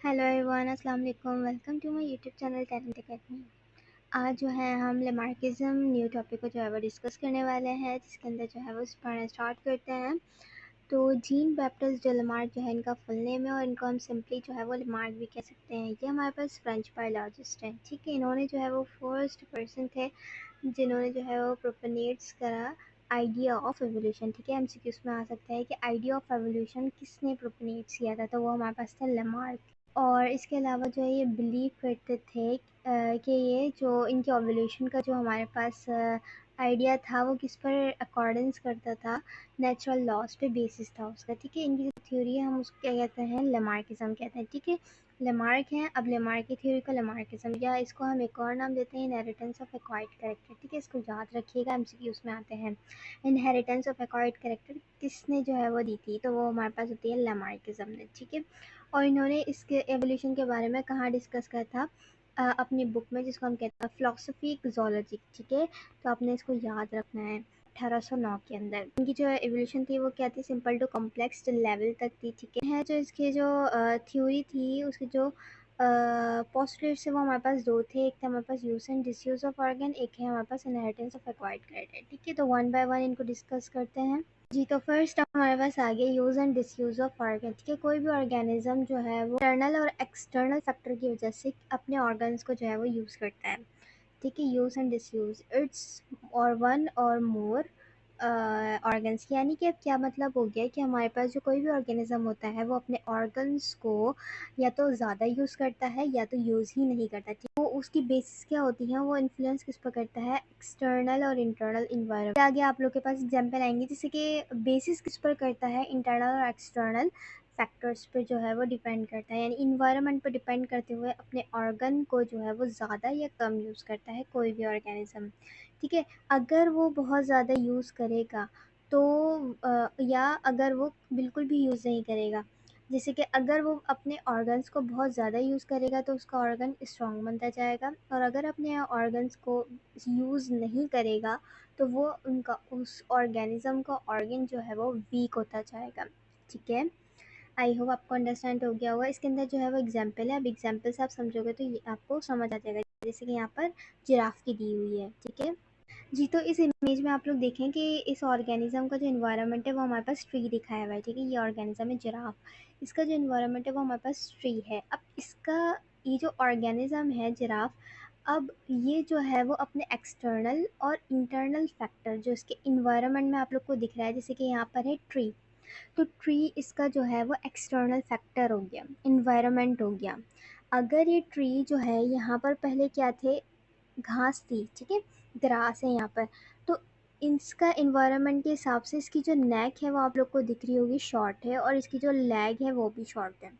Hello everyone, अस्सलाम वालेकुम। Welcome to my YouTube channel Talent Academy. आज जो है हम लेमार्किज्म न्यू टॉपिक को जो है वो डिस्कस करने वाले हैं, जिसके अंदर जो है वो पढ़ना स्टार्ट करते हैं। तो जीन बैप्टिस्ट डे लेमार्क जो है इनका फुल नेम है, और इनको हम सिंपली जो है वो लेमार्क भी कह सकते हैं। ये हमारे पास फ्रेंच बायोलॉजिस्ट हैं, ठीक है। इन्होंने जो है वो फर्स्ट पर्सन थे जिन्होंने जो है वो प्रोपोनेट्स करा आइडिया ऑफ एवोल्यूशन, ठीक है। एमसीक्यूज में आ सकता है कि आइडिया ऑफ एवोल्यूशन किसने प्रोपोनेट्स किया था, तो वो हमारे पास था लेमार्क। और इसके अलावा जो है ये बिलीव करते थे कि ये जो इनके ओवुलेशन का जो हमारे पास आइडिया था वो किस पर अकॉर्डेंस करता था, नेचुरल लॉज पे बेसिस था उसका, ठीक है। इनकी जो थ्योरी है हम उसको क्या कहते हैं, लेमार्किज्म कहते हैं, ठीक है। लेमार्क हैं। अब लेमार्क की थ्योरी को लेमार्किज्म, या इसको हम एक और नाम देते हैं इनहेरिटेंस ऑफ एक्वायर्ड कैरेक्टर, ठीक है। इसको याद रखिएगा, एमसीक्यूज में आते हैं। इनहेरिटेंस ऑफ एक्वायर्ड कैरेक्टर किसने जो है वो दी थी, तो वो हमारे पास होती है लेमार्किज्म ने, ठीक है। और इन्होंने इसके एवोल्यूशन के बारे में कहाँ डिस्कस किया था, अपनी बुक में, जिसको हम कहते हैं फिलोसफी जोलॉजी, ठीक है। तो आपने इसको याद रखना है। 1809 के अंदर इनकी जो एवोल्यूशन थी वो क्या थी, सिंपल टू कॉम्प्लेक्स लेवल तक थी, ठीक है। जो इसकी जो थ्योरी थी, उसकी जो पोस्टुलेट्स है वो हमारे पास दो थे। एक था हमारे पास use and disuse of organ, एक है हमारे पास इनहेरिटेंस ऑफ एक्वायर्ड कैरेक्टर, ठीक है। तो वन बाय वन इनको डिस्कस करते हैं। जी, तो फर्स्ट हमारे पास आ गया use and disuse of organ, ठीक है। कोई भी ऑर्गेनिज्म जो है वो इंटरनल और एक्सटर्नल फैक्टर की वजह से अपने ऑर्गन्स को जो है वो यूज़ करता है, ठीक है। यूज़ एंड डिसयूज़ इट्स और वन और मोर ऑर्गन्स, यानी कि अब क्या मतलब हो गया कि हमारे पास जो कोई भी ऑर्गेनिज्म होता है वो अपने ऑर्गन्स को या तो ज़्यादा यूज़ करता है या तो यूज़ ही नहीं करता, ठीक है। वो उसकी बेसिस क्या होती है, वो इन्फ्लुएंस किस पर करता है, एक्सटर्नल और इंटरनल इन्वायरमेंट। आगे आप लोग के पास एग्जाम्पल आएंगे, जैसे कि बेसिस किस पर करता है, इंटरनल और एक्सटर्नल फैक्टर्स पे जो है वो डिपेंड करता है, यानी इन्वायरमेंट पर डिपेंड करते हुए अपने ऑर्गन को जो है वो ज़्यादा या कम यूज़ करता है कोई भी ऑर्गेनिज्म, ठीक है। अगर वो बहुत ज़्यादा यूज़ करेगा तो या अगर वो बिल्कुल भी यूज़ नहीं करेगा, जैसे कि अगर वो अपने ऑर्गन्स को बहुत ज़्यादा यूज़ करेगा तो उसका ऑर्गन स्ट्रॉन्ग बनता जाएगा, और अगर अपने ऑर्गन्स को यूज़ नहीं करेगा तो वो उनका उस ऑर्गेनिज्म का ऑर्गन जो है वो वीक होता जाएगा, ठीक है। आई होप आपको अंडरस्टैंड हो गया होगा। इसके अंदर जो है वो एग्जाम्पल है, अब एग्जाम्पल से आप समझोगे तो ये आपको समझ आ जाएगा। जैसे कि यहाँ पर जिराफ की दी हुई है, ठीक है। जी, तो इस इमेज में आप लोग देखें कि इस ऑर्गेनिज्म का जो इन्वायरमेंट है वो हमारे पास ट्री दिखाया हुआ है, ठीक है। ये ऑर्गेनिज्म है जिराफ, इसका जो इन्वायरमेंट है वो हमारे पास ट्री है। अब इसका ये जो ऑर्गेनिज्म है जिराफ, अब ये जो है वो अपने एक्सटर्नल और इंटरनल फैक्टर जो इसके इन्वायरमेंट में आप लोग को दिख रहा है, जैसे कि यहाँ पर है ट्री, तो ट्री इसका जो है वो एक्सटर्नल फैक्टर हो गया, इन्वायरमेंट हो गया। अगर ये ट्री जो है, यहाँ पर पहले क्या थे, घास थी, ठीक है, ग्रास है यहाँ पर, तो इसका इन्वायरमेंट के हिसाब से इसकी जो नेक है वो आप लोग को दिख रही होगी शॉर्ट है, और इसकी जो लेग है वो भी शॉर्ट है।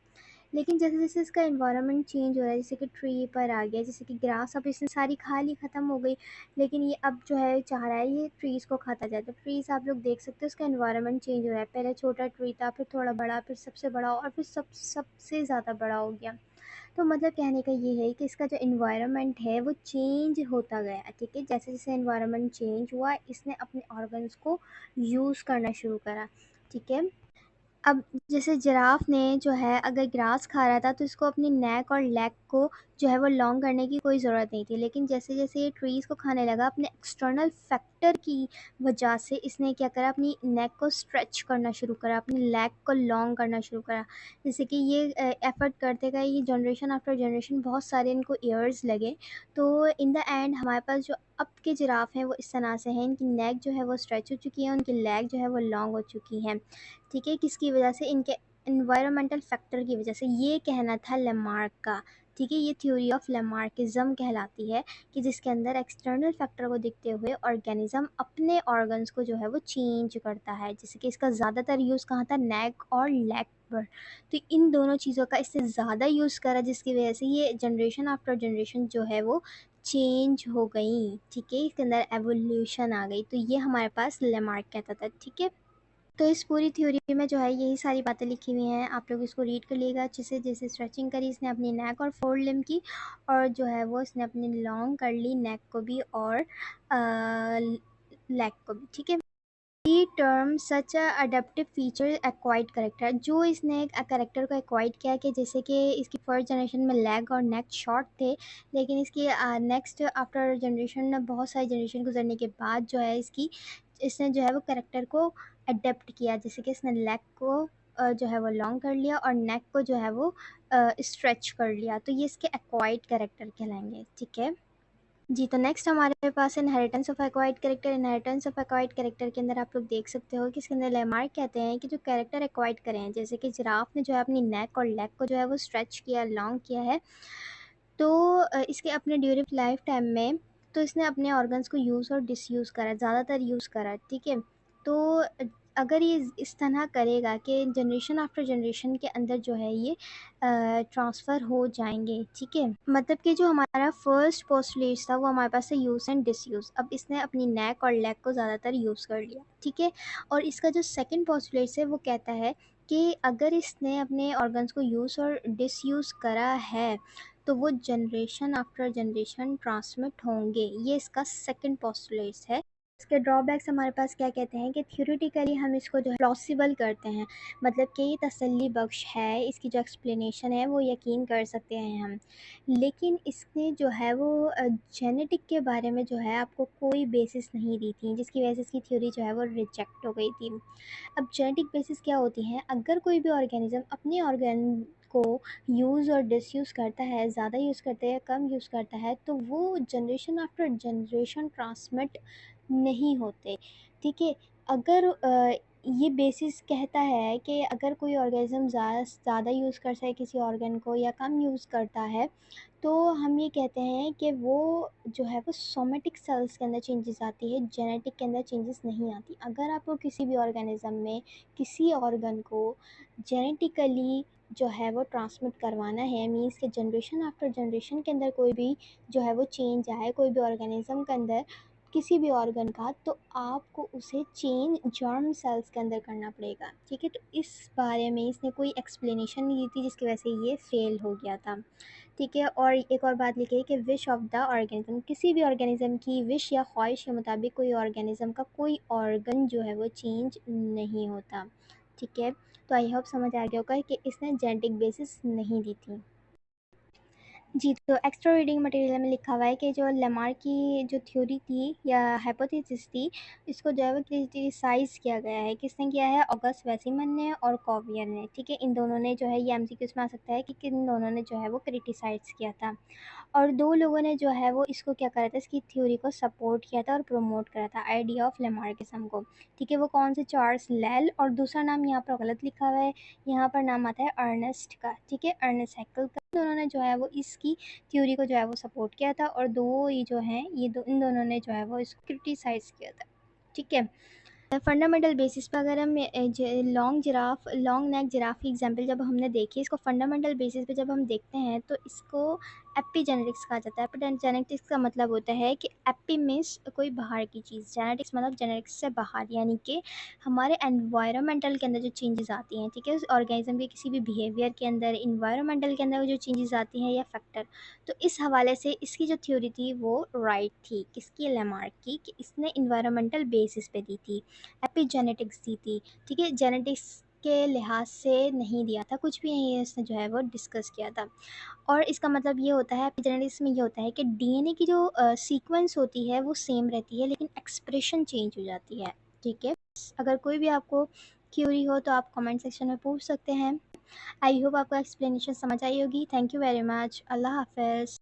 लेकिन जैसे जैसे इसका इन्वायरमेंट चेंज हो रहा है, जैसे कि ट्री पर आ गया, जैसे कि ग्रास अब इसने सारी खा ली, ख़त्म हो गई, लेकिन ये अब जो है चाह रहा है ये ट्रीज़ को खाता जाए। तो ट्रीज़ आप लोग देख सकते हो उसका इन्वायरमेंट चेंज हो रहा है, पहले छोटा ट्री था, फिर थोड़ा बड़ा, फिर सबसे बड़ा, और फिर सबसे ज़्यादा बड़ा हो गया। तो मतलब कहने का ये है कि इसका जो इन्वायरमेंट है वो चेंज होता गया, ठीक है। जैसे जैसे इन्वायरमेंट चेंज हुआ, इसने अपने ऑर्गन्स को यूज़ करना शुरू करा, ठीक है। अब जैसे जिराफ ने जो है अगर ग्रास खा रहा था तो इसको अपनी नेक और लेग को जो है वो लॉन्ग करने की कोई ज़रूरत नहीं थी, लेकिन जैसे जैसे ये ट्रीज़ को खाने लगा, अपने एक्सटर्नल फैक्टर की वजह से इसने क्या करा, अपनी नेक को स्ट्रेच करना शुरू करा, अपनी लेग को लॉन्ग करना शुरू करा। जैसे कि ये एफर्ट करते गए, ये जनरेशन आफ्टर जनरेशन बहुत सारे इनको ईयर्स लगे, तो इन द एंड हमारे पास जो अब के जिराफ हैं वो इस तरह से हैं, इनकी नेक जो है वो स्ट्रेच हो चुकी है, उनकी लेग जो है वो लॉन्ग हो चुकी हैं, ठीक है। किसकी वजह से, इनके इन्वायरमेंटल फैक्टर की वजह से। ये कहना था लेमार्क का, ठीक है। ये थ्योरी ऑफ लेमार्किज्म कहलाती है, कि जिसके अंदर एक्सटर्नल फैक्टर को देखते हुए ऑर्गेनिज्म अपने ऑर्गन्स को जो है वो चेंज करता है। जैसे कि इसका ज़्यादातर यूज़ कहाँ था, नेक और लेग पर, तो इन दोनों चीज़ों का इससे ज़्यादा यूज़ करा, जिसकी वजह से ये जनरेशन आफ्टर जनरेशन जो है वो चेंज हो गई, ठीक है। इसके अंदर एवोल्यूशन आ गई, तो ये हमारे पास लेमार्क कहता था, ठीक है। तो इस पूरी थ्योरी में जो है यही सारी बातें लिखी हुई हैं, आप लोग इसको रीड कर लीजिएगा अच्छे से। जैसे स्ट्रेचिंग करी इसने अपनी नेक और फोर लिम्ब की, और जो है वो इसने अपनी लॉन्ग कर ली नेक को भी और लेग को भी, ठीक है। The term such a adaptive feature acquired character, जो इसने एक करेक्टर को एक्वायर्ड किया कि जैसे कि इसकी फर्स्ट जनरेशन में लेग और नेक शॉर्ट थे, लेकिन इसकी नेक्स्ट आफ्टर जनरेशन बहुत सारी जनरेशन गुजरने के बाद जो है इसने जो है वो करेक्टर को अडेप्ट किया, जैसे कि इसने लेग को जो है वो लॉन्ग कर लिया और नेक को जो है वो स्ट्रेच कर लिया, तो ये इसके एक्वायर्ड करेक्टर कहलाएंगे। ठीक है जी, तो नेक्स्ट हमारे पास inheritance of acquired character. Inheritance of acquired character के अंदर आप लोग देख सकते हो कि इसके अंदर लेमार्क कहते हैं कि जो कैरेक्टर एक्वायर्ड करें हैं, जैसे कि जिराफ ने जो है अपनी नेक और लेग को जो है वो स्ट्रेच किया, लॉन्ग किया है, तो इसके अपने ड्यूरिंग लाइफ टाइम में तो इसने अपने ऑर्गन्स को यूज़ और डिसयूज़ करा, ज़्यादातर यूज़ करा। ठीक है, तो अगर ये इस तरह करेगा कि जनरेशन आफ्टर जनरेशन के अंदर जो है ये ट्रांसफ़र हो जाएंगे। ठीक है, मतलब कि जो हमारा फर्स्ट पोस्टुलेट था वो हमारे पास है यूज़ एंड डिसयूज़, अब इसने अपनी नेक और लेग को ज़्यादातर यूज़ कर लिया। ठीक है, और इसका जो सेकंड पोस्टुलेट है वो कहता है कि अगर इसने अपने ऑर्गन्स को यूज़ और डिसयूज़ करा है तो वो जनरेशन आफ्टर जनरेशन ट्रांसमिट होंगे। ये इसका सेकंड पोस्टुलेट है। इसके ड्रॉबैक्स हमारे पास क्या कहते हैं कि थ्योरेटिकली हम इसको जो है प्लॉसिबल करते हैं, मतलब कि ये तसल्ली बख्श है, इसकी जो एक्सप्लेनेशन है वो यकीन कर सकते हैं हम, लेकिन इसने जो है वो जेनेटिक के बारे में जो है आपको कोई बेसिस नहीं दी थी, जिसकी वजह से इसकी थ्योरी जो है वो रिजेक्ट हो गई थी। अब जेनेटिक बेसिस क्या होती हैं, अगर कोई भी ऑर्गेनिज्म अपने ऑर्गन को यूज़ और डिसयूज़ करता है, ज़्यादा यूज़ करता है या कम यूज़ करता है, तो वो जनरेशन आफ्टर जनरेशन ट्रांसमिट नहीं होते। ठीक है, अगर ये बेसिस कहता है कि अगर कोई ऑर्गेनिज्म ज़्यादा यूज़ करता है किसी ऑर्गन को या कम यूज़ करता है, तो हम ये कहते हैं कि वो जो है वो सोमेटिक सेल्स के अंदर चेंजेस आती है, जेनेटिक के अंदर चेंजेस नहीं आती। अगर आपको किसी भी ऑर्गेनिज्म में किसी ऑर्गन को जेनेटिकली जो है वो ट्रांसमिट करवाना है, मीन्स के जनरेशन आफ्टर जनरेशन के अंदर कोई भी जो है वो चेंज आए कोई भी ऑर्गेनिज्म के अंदर किसी भी ऑर्गन का, तो आपको उसे चेंज जर्म सेल्स के अंदर करना पड़ेगा। ठीक है, तो इस बारे में इसने कोई एक्सप्लेनेशन नहीं दी थी, जिसकी वजह से ये फेल हो गया था। ठीक है, और एक और बात लिखी है कि विश ऑफ द ऑर्गेनिज्म, किसी भी ऑर्गेनिज्म की विश या ख्वाहिश के मुताबिक कोई ऑर्गेनिज्म का कोई ऑर्गन जो है वो चेंज नहीं होता। ठीक है, तो आई होप समझ आ गया होगा कि इसने जेनेटिक बेसिस नहीं दी थी। जी, तो एक्स्ट्रा रीडिंग मटेरियल में लिखा हुआ है कि जो लेमार्क की जो थ्योरी थी या हाइपोथेसिस थी, इसको जो है वो क्रिटिसाइज़ किया गया है। किसने किया है? ऑगस्ट वेसिमन ने और कॉवियर ने। ठीक है, इन दोनों ने जो है ये एमसीक्यूज़ में आ सकता है कि किन दोनों ने जो है वो क्रिटिसाइज़ किया था। और 2 लोगों ने जो है वो इसको क्या करा था, इसकी थ्योरी को सपोर्ट किया था और प्रमोट करा था, आइडिया ऑफ लेमार्किज्म को। ठीक है, वो कौन से? चार्ल्स लेल, और दूसरा नाम यहाँ पर गलत लिखा हुआ है, यहाँ पर नाम आता है अर्नेस्ट का। ठीक है, अर्नेस्ट हैक्ल का। दोनों ने जो है वो इसकी थ्योरी को जो है वो सपोर्ट किया था, और दो ये जो हैं इन दोनों ने जो है वो इसको क्रिटिसाइज़ किया था। ठीक है, फंडामेंटल बेसिस पे अगर हम लॉन्ग नेक जिराफ की एग्जांपल जब हमने देखी, इसको फंडामेंटल बेसिस पे जब हम देखते हैं तो इसको एपिजेनेटिक्स कहा जाता है। एपिजेनेटिक्स का मतलब होता है कि एपी मीन्स कोई बाहर की चीज़, जेनेटिक्स मतलब जेनेटिक्स से बाहर, यानी कि हमारे एनवायरमेंटल के अंदर जो चेंजेस आती हैं। ठीक है, उस ऑर्गेनिज्म के किसी भी बिहेवियर के अंदर, इन्वायरमेंटल के अंदर जो चेंजेस आती हैं या फैक्टर, तो इस हवाले से इसकी जो थ्योरी थी वो राइट थी। किसकी? लेमार्क की, कि इसने इन्वायरमेंटल बेसिस पे दी थी, एपिजेनेटिक्स दी थी। ठीक है, जेनेटिक्स के लिहाज से नहीं दिया था कुछ भी, यही इसने जो है वो डिस्कस किया था। और इसका मतलब ये होता है, एपिजेनेटिक्स में ये होता है कि डीएनए की जो सीक्वेंस होती है वो सेम रहती है, लेकिन एक्सप्रेशन चेंज हो जाती है। ठीक है, अगर कोई भी आपको क्यूरी हो तो आप कमेंट सेक्शन में पूछ सकते हैं। आई होप आपको एक्सप्लेनेशन समझ आई होगी। Thank you very much. अल्लाह हाफ़िज़।